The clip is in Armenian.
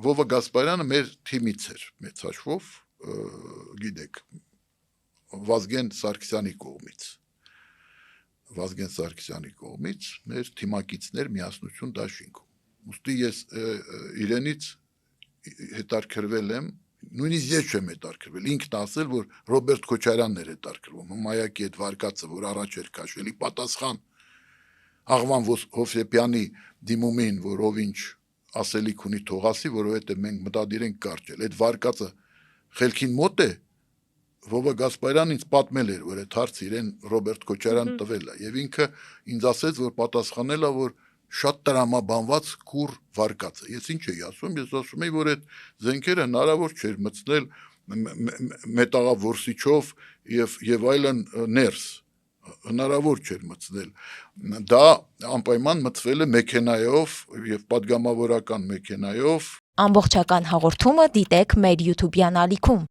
Վովա Գասպարյանը մեր թիմից էր, մեծ հաշվով, գիտեք, Վազգեն Սարգսյանի կողմից մեր թիմակիցներ միասնություն դաշինքում։ Ուստի ես իրենից հետարքրվել եմ, նույնիսկ ես չեմ հետարքրվել, ինքն ասել, որ Ռոբերտ Քոչարյանն էր հետարքրվում, Մայակի այդ վարկածը, որ առաջ էր քաշվել, պատասխան Աղվան Հովսեփյանի դիմումին, որ ով ինչ ասելիք ունի թողասի, որովհետև մենք մտադիր ենք կարճել, այդ վարկածը խելքին մոտ է, Վովա Գասպարյանն ինձ պատմել էր, որ այդ հարցը իրեն Ռոբերտ Քոչարյան տվել է, եւ ինքը ինձ ասեց, որ պատասխանել է, որ շատ տրամաբանված կուր վարկած է։ Ես ինչ էի ասում, ես ասում էի, որ այդ զենքերը հնարավոր չէր մտցնել մետաղավորսիչով եւ այլն ներս, հնարավոր չէր մտցնել։ Դա անպայման մտցվել է մեքենայով եւ պատգամավորական մեքենայով։ Ամբողջական հաղորդումը դիտեք մեր YouTube-յան ալիքում։